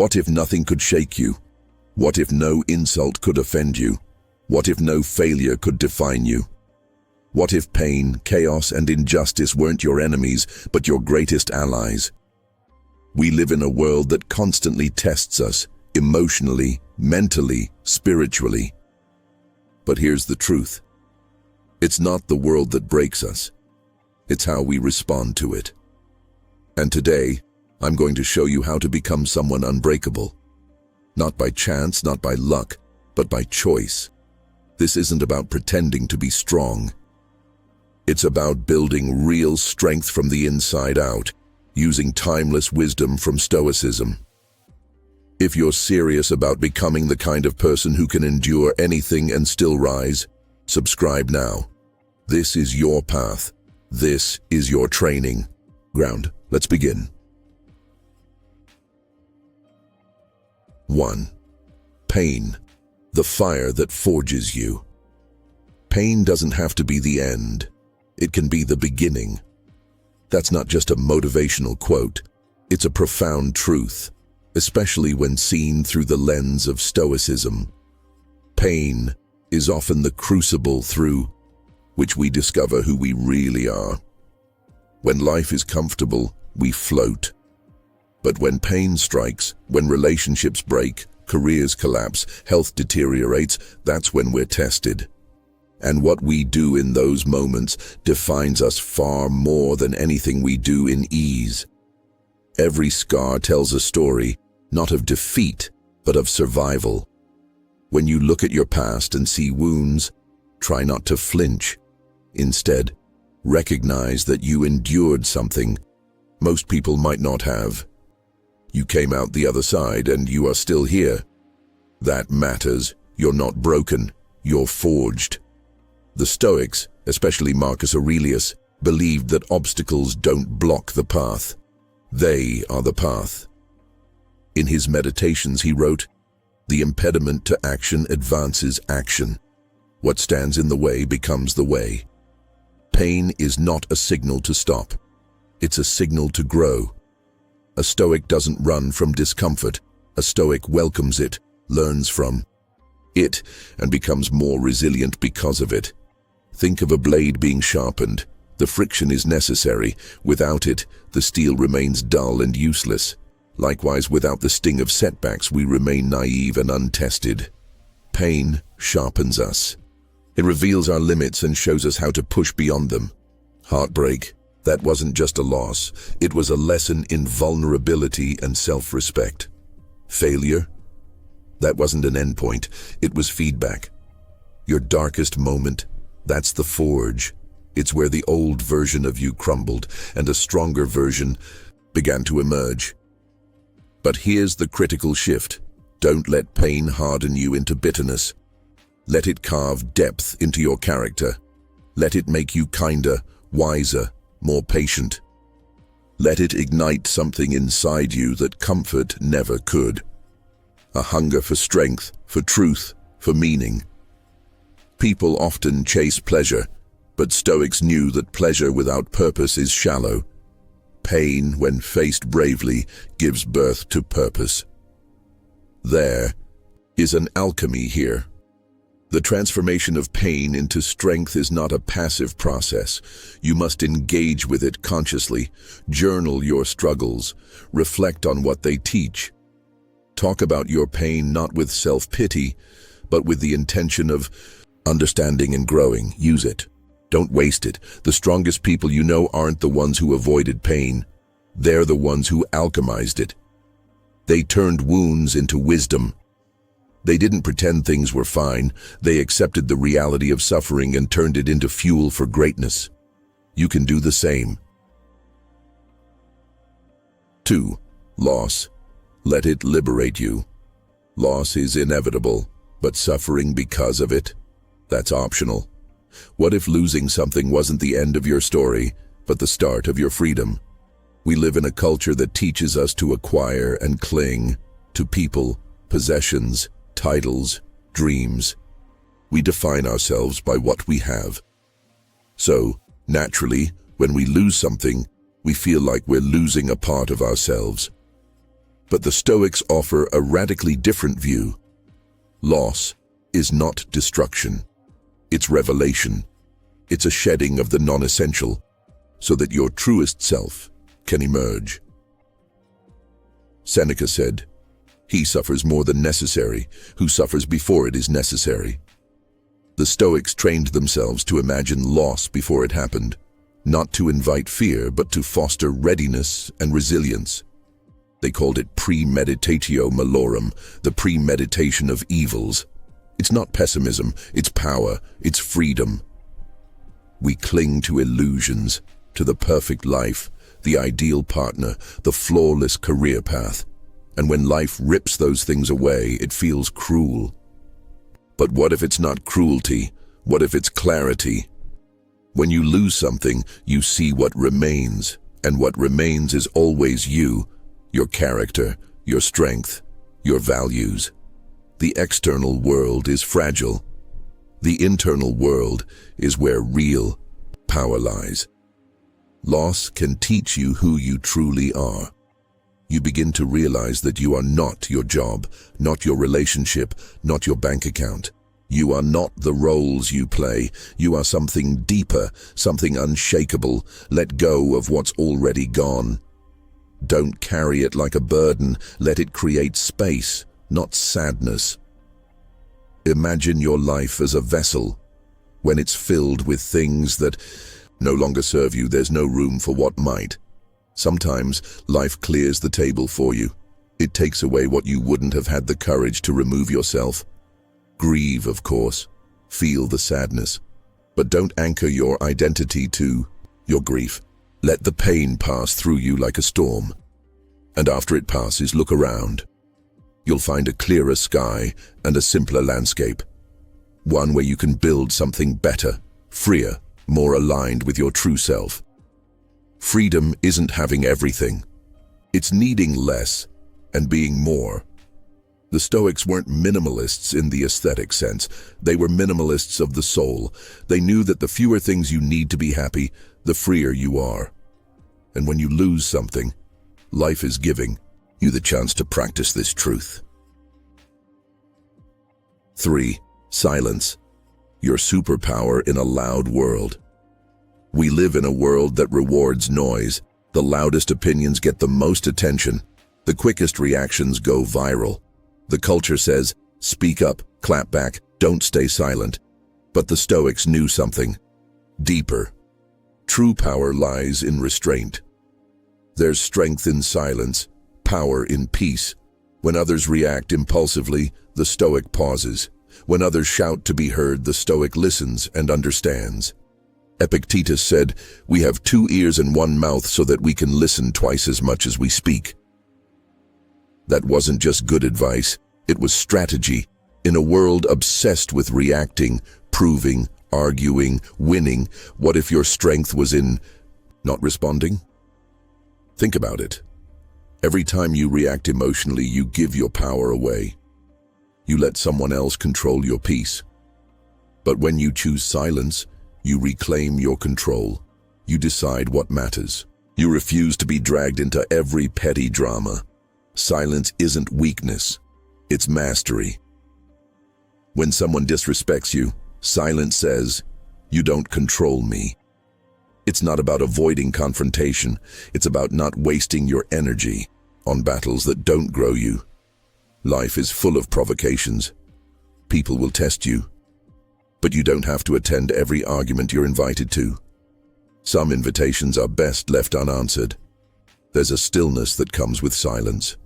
What if nothing could shake you? What if no insult could offend you? What if no failure could define you? What if pain, chaos, and injustice weren't your enemies, but your greatest allies? We live in a world that constantly tests us, emotionally, mentally, spiritually. But here's the truth. It's not the world that breaks us. It's how we respond to it. And today, I'm going to show you how to become someone unbreakable. Not by chance, not by luck, but by choice. This isn't about pretending to be strong. It's about building real strength from the inside out, using timeless wisdom from Stoicism. If you're serious about becoming the kind of person who can endure anything and still rise, subscribe now. This is your path. This is your training ground. Let's begin. 1. Pain, the fire that forges you. Pain doesn't have to be the end. It can be the beginning. That's not just a motivational quote. It's a profound truth, especially when seen through the lens of Stoicism. Pain is often the crucible through which we discover who we really are. When life is comfortable, we float. But when pain strikes, when relationships break, careers collapse, health deteriorates, that's when we're tested. And what we do in those moments defines us far more than anything we do in ease. Every scar tells a story, not of defeat, but of survival. When you look at your past and see wounds, try not to flinch. Instead, recognize that you endured something most people might not have. You came out the other side and you are still here. That matters. You're not broken. You're forged. The Stoics, especially Marcus Aurelius, believed that obstacles don't block the path. They are the path. In his meditations he wrote, "The impediment to action advances action. What stands in the way becomes the way." Pain is not a signal to stop. It's a signal to grow. A Stoic doesn't run from discomfort. A Stoic welcomes it, learns from it, and becomes more resilient because of it. Think of a blade being sharpened. The friction is necessary. Without it, the steel remains dull and useless. Likewise, without the sting of setbacks, we remain naive and untested. Pain sharpens us. It reveals our limits and shows us how to push beyond them. Heartbreak, that wasn't just a loss. It was a lesson in vulnerability and self-respect. Failure, that wasn't an endpoint. It was feedback. Your darkest moment, that's the forge. It's where the old version of you crumbled and a stronger version began to emerge. But here's the critical shift. Don't let pain harden you into bitterness. Let it carve depth into your character. Let it make you kinder, wiser, more patient. Let it ignite something inside you that comfort never could. A hunger for strength, for truth, for meaning. People often chase pleasure, but Stoics knew that pleasure without purpose is shallow. Pain, when faced bravely, gives birth to purpose. There is an alchemy here. The transformation of pain into strength is not a passive process. You must engage with it consciously, journal your struggles, reflect on what they teach. Talk about your pain not with self-pity, but with the intention of understanding and growing. Use it. Don't waste it. The strongest people you know aren't the ones who avoided pain. They're the ones who alchemized it. They turned wounds into wisdom. They didn't pretend things were fine. They accepted the reality of suffering and turned it into fuel for greatness. You can do the same. 2. Loss. Let it liberate you. Loss is inevitable, but suffering because of it, that's optional. What if losing something wasn't the end of your story, but the start of your freedom? We live in a culture that teaches us to acquire and cling to people, possessions, titles, dreams. We define ourselves by what we have. So, naturally, when we lose something, we feel like we're losing a part of ourselves. But the Stoics offer a radically different view. Loss is not destruction. It's revelation. It's a shedding of the non-essential so that your truest self can emerge. Seneca said, "He suffers more than necessary who suffers before it is necessary." The Stoics trained themselves to imagine loss before it happened, not to invite fear, but to foster readiness and resilience. They called it premeditatio malorum, the premeditation of evils. It's not pessimism, it's power, it's freedom. We cling to illusions, to the perfect life, the ideal partner, the flawless career path. And when life rips those things away, it feels cruel. But what if it's not cruelty? What if it's clarity? When you lose something, you see what remains, and what remains is always you, your character, your strength, your values. The external world is fragile. The internal world is where real power lies. Loss can teach you who you truly are. You begin to realize that you are not your job, not your relationship, not your bank account. You are not the roles you play. You are something deeper, something unshakable. Let go of what's already gone. Don't carry it like a burden. Let it create space, not sadness. Imagine your life as a vessel. When it's filled with things that no longer serve you, there's no room for what might. Sometimes life clears the table for you. It takes away what you wouldn't have had the courage to remove yourself. Grieve, of course. Feel the sadness. But don't anchor your identity to your grief. Let the pain pass through you like a storm. And after it passes, look around. You'll find a clearer sky and a simpler landscape. One where you can build something better, freer, more aligned with your true self. Freedom isn't having everything. It's needing less and being more. The Stoics weren't minimalists in the aesthetic sense. They were minimalists of the soul. They knew that the fewer things you need to be happy, the freer you are. And when you lose something, life is giving you the chance to practice this truth. 3. Silence. Your superpower in a loud world. We live in a world that rewards noise. The loudest opinions get the most attention. The quickest reactions go viral. The culture says, speak up, clap back, don't stay silent. But the Stoics knew something deeper. True power lies in restraint. There's strength in silence, power in peace. When others react impulsively, the Stoic pauses. When others shout to be heard, the Stoic listens and understands. Epictetus said, "We have 2 ears and 1 mouth so that we can listen twice as much as we speak." That wasn't just good advice, it was strategy. In a world obsessed with reacting, proving, arguing, winning, what if your strength was in not responding? Think about it. Every time you react emotionally, you give your power away. You let someone else control your peace. But when you choose silence, you reclaim your control. You decide what matters. You refuse to be dragged into every petty drama. Silence isn't weakness, it's mastery. When someone disrespects you, silence says, "You don't control me." It's not about avoiding confrontation, it's about not wasting your energy on battles that don't grow you. Life is full of provocations. People will test you. But you don't have to attend every argument you're invited to. Some invitations are best left unanswered. There's a stillness that comes with silence.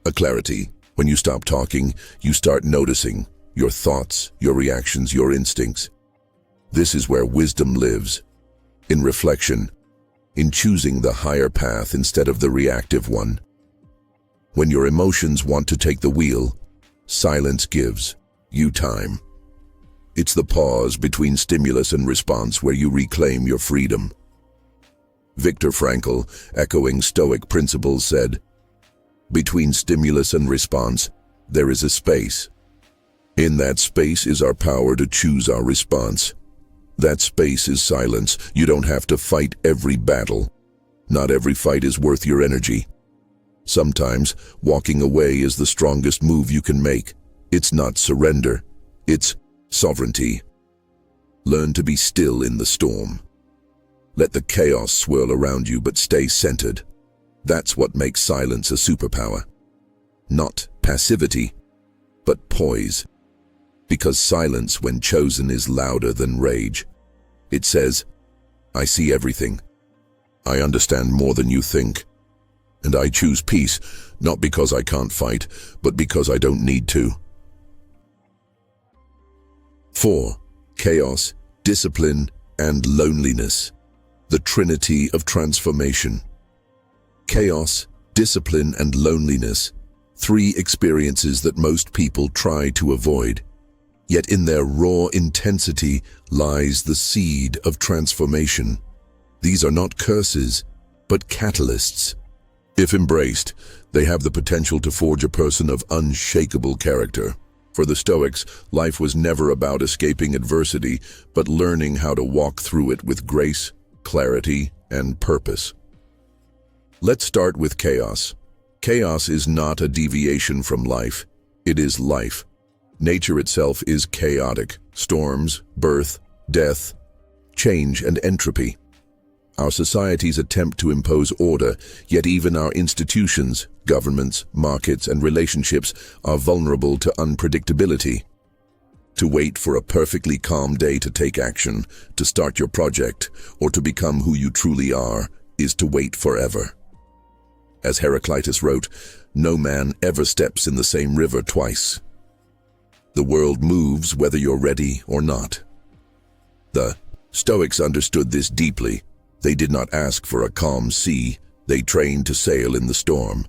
A clarity. When you stop talking, you start noticing your thoughts, your reactions, your instincts. This is where wisdom lives. In reflection, in choosing the higher path instead of the reactive one. When your emotions want to take the wheel, silence gives you time. It's the pause between stimulus and response where you reclaim your freedom. Viktor Frankl, echoing Stoic principles, said, "Between stimulus and response, there is a space. In that space is our power to choose our response. That space is silence. You don't have to fight every battle. Not every fight is worth your energy. Sometimes, walking away is the strongest move you can make. It's not surrender, it's sovereignty. Learn to be still in the storm. Let the chaos swirl around you, but stay centered. That's what makes silence a superpower. Not passivity, but poise. Because silence, when chosen, is louder than rage. It says, I see everything. I understand more than you think. And I choose peace, not because I can't fight, but because I don't need to. 4. Chaos, discipline, and loneliness. The trinity of transformation. Chaos, discipline, and loneliness. 3 experiences that most people try to avoid. Yet in their raw intensity lies the seed of transformation. These are not curses, but catalysts. If embraced, they have the potential to forge a person of unshakable character. For the Stoics, life was never about escaping adversity, but learning how to walk through it with grace, clarity, and purpose. Let's start with chaos. Chaos is not a deviation from life. It is life. Nature itself is chaotic. Storms, birth, death, change, and entropy. Our societies attempt to impose order, yet even our institutions, governments, markets, and relationships are vulnerable to unpredictability. To wait for a perfectly calm day to take action, to start your project, or to become who you truly are, is to wait forever. As Heraclitus wrote, no man ever steps in the same river twice. The world moves whether you're ready or not. The Stoics understood this deeply. They did not ask for a calm sea, they trained to sail in the storm.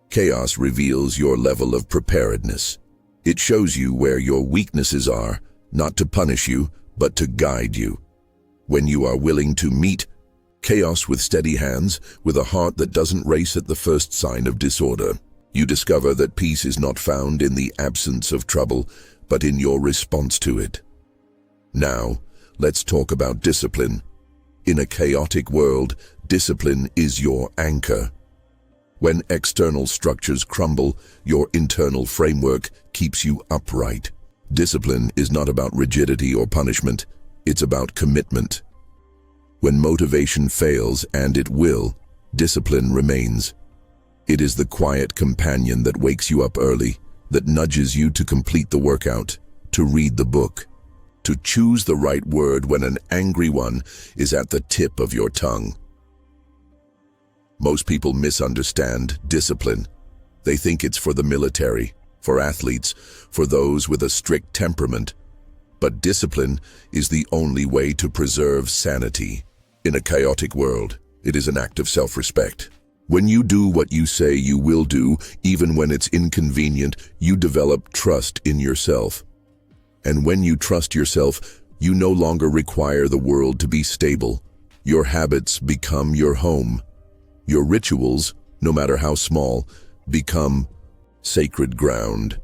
Chaos reveals your level of preparedness. It shows you where your weaknesses are, not to punish you, but to guide you. When you are willing to meet chaos with steady hands, with a heart that doesn't race at the first sign of disorder, you discover that peace is not found in the absence of trouble, but in your response to it. Now, let's talk about discipline. In a chaotic world, discipline is your anchor. When external structures crumble, your internal framework keeps you upright. Discipline is not about rigidity or punishment, it's about commitment. When motivation fails, and it will, discipline remains. It is the quiet companion that wakes you up early, that nudges you to complete the workout, to read the book, to choose the right word when an angry one is at the tip of your tongue. Most people misunderstand discipline. They think it's for the military, for athletes, for those with a strict temperament. But discipline is the only way to preserve sanity. In a chaotic world, it is an act of self-respect. When you do what you say you will do, even when it's inconvenient, you develop trust in yourself. And when you trust yourself, you no longer require the world to be stable. Your habits become your home. Your rituals, no matter how small, become sacred ground.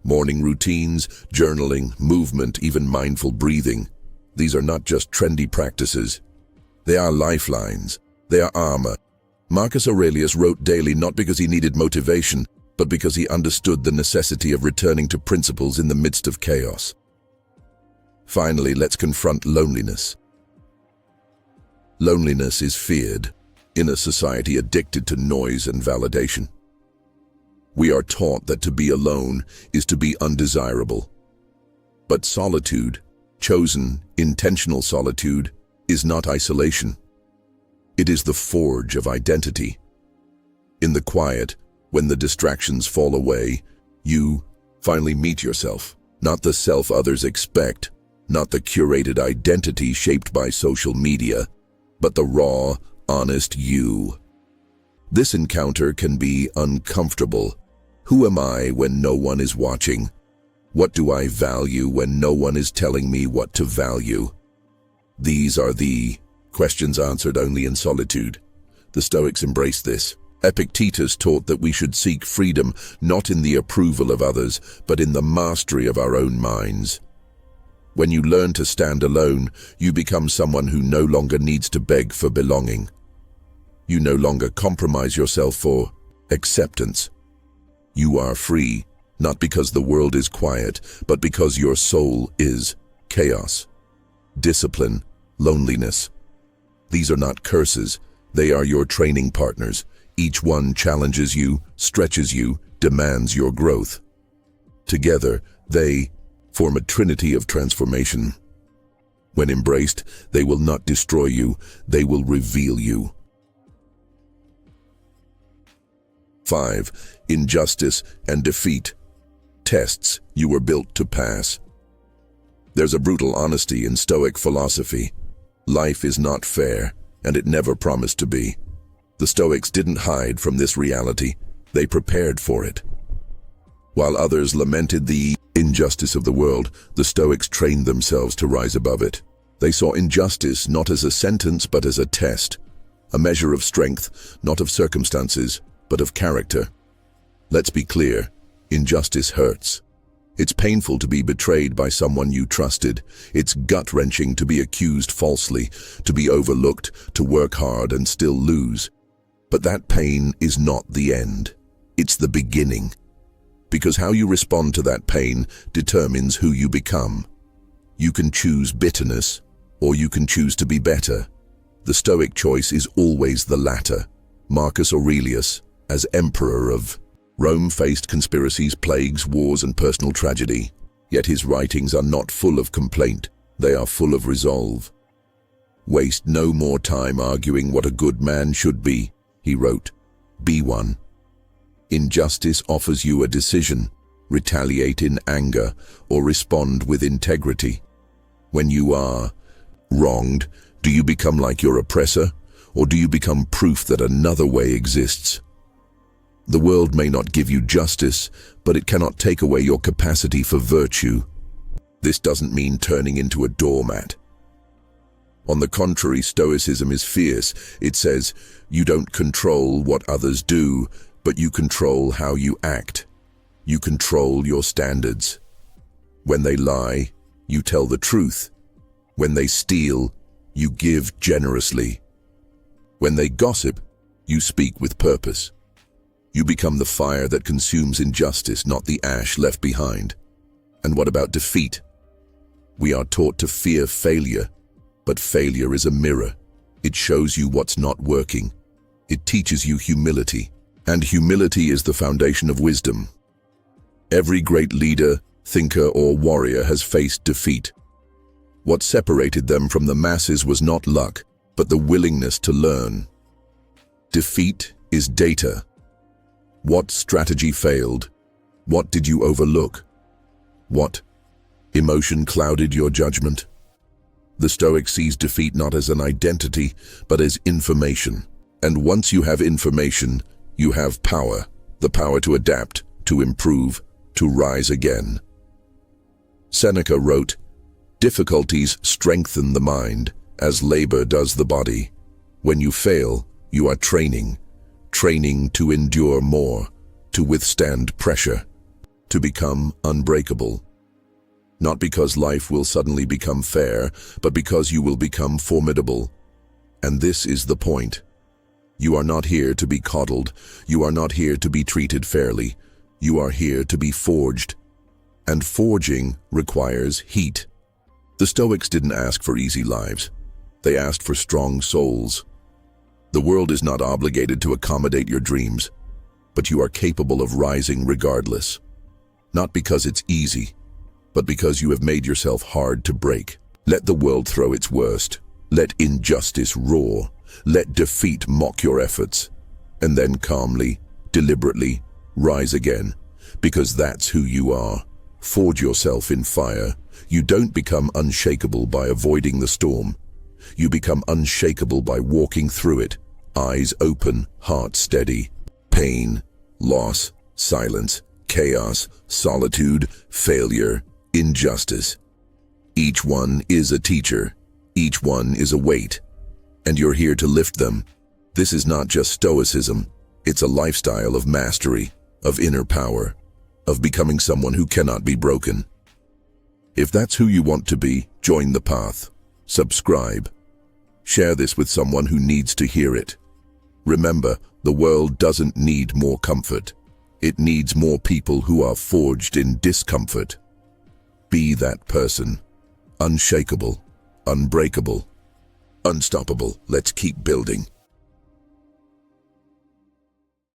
Morning routines, journaling, movement, even mindful breathing. These are not just trendy practices. They are lifelines. They are armor. Marcus Aurelius wrote daily not because he needed motivation, but because he understood the necessity of returning to principles in the midst of chaos. Finally, let's confront loneliness. Loneliness is feared in a society addicted to noise and validation. We are taught that to be alone is to be undesirable. But solitude, chosen, intentional solitude, is not isolation. It is the forge of identity. In the quiet, when the distractions fall away, you finally meet yourself, not the self others expect, not the curated identity shaped by social media, but the raw, honest you. This encounter can be uncomfortable. Who am I when no one is watching? What do I value when no one is telling me what to value? These are the questions answered only in solitude. The Stoics embraced this. Epictetus taught that we should seek freedom not in the approval of others, but in the mastery of our own minds. When you learn to stand alone, you become someone who no longer needs to beg for belonging. You no longer compromise yourself for Acceptance. You are free, not because the world is quiet, but because your soul is chaos. Discipline, loneliness. These are not curses, they are your training partners. Each one challenges you, stretches you, demands your growth. Together, they form a trinity of transformation. When embraced, they will not destroy you, they will reveal you. 5. Injustice and defeat. Tests you were built to pass. There's a brutal honesty in Stoic philosophy. Life is not fair, and it never promised to be. The Stoics didn't hide from this reality, they prepared for it. While others lamented the injustice of the world, the Stoics trained themselves to rise above it. They saw injustice not as a sentence but as a test, a measure of strength, not of circumstances, but of character. Let's be clear, injustice hurts. It's painful to be betrayed by someone you trusted. It's gut-wrenching to be accused falsely, to be overlooked, to work hard and still lose. But that pain is not the end. It's the beginning. Because how you respond to that pain determines who you become. You can choose bitterness, or you can choose to be better. The Stoic choice is always the latter. Marcus Aurelius, as emperor of Rome, faced conspiracies, plagues, wars, and personal tragedy. Yet his writings are not full of complaint, they are full of resolve. "Waste no more time arguing what a good man should be," he wrote. "Be one." Injustice offers you a decision: retaliate in anger or respond with integrity. When you are wronged, do you become like your oppressor, or do you become proof that another way exists? The world may not give you justice, but it cannot take away your capacity for virtue. This doesn't mean turning into a doormat. On the contrary, Stoicism is fierce. It says, you don't control what others do, but you control how you act. You control your standards. When they lie, you tell the truth. When they steal, you give generously. When they gossip, you speak with purpose. You become the fire that consumes injustice, not the ash left behind. And what about defeat? We are taught to fear failure, but failure is a mirror. It shows you what's not working. It teaches you humility, and humility is the foundation of wisdom. Every great leader, thinker, or warrior has faced defeat. What separated them from the masses was not luck, but the willingness to learn. Defeat is data. What strategy failed? What did you overlook? What emotion clouded your judgment? The Stoic sees defeat not as an identity, but as information. And once you have information, you have power. The power to adapt, to improve, to rise again. Seneca wrote, "Difficulties strengthen the mind, as labor does the body. When you fail, you are training to endure more, to withstand pressure, to become unbreakable. Not because life will suddenly become fair, but because you will become formidable. And this is the point. You are not here to be coddled. You are not here to be treated fairly. You are here to be forged. And forging requires heat." The Stoics didn't ask for easy lives. They asked for strong souls. The world is not obligated to accommodate your dreams, but you are capable of rising regardless. Not because it's easy, but because you have made yourself hard to break. Let the world throw its worst. Let injustice roar. Let defeat mock your efforts. And then calmly, deliberately, rise again, because that's who you are. Forge yourself in fire. You don't become unshakable by avoiding the storm. You become unshakable by walking through it, eyes open, heart steady. Pain, loss, silence, chaos, solitude, failure, injustice. Each one is a teacher. Each one is a weight. And you're here to lift them. This is not just Stoicism. It's a lifestyle of mastery, of inner power, of becoming someone who cannot be broken. If that's who you want to be, join the path. Subscribe. Share this with someone who needs to hear it. Remember, The world doesn't need more comfort. It needs more people who are forged in discomfort. Be that person. Unshakable, unbreakable, unstoppable. Let's keep building.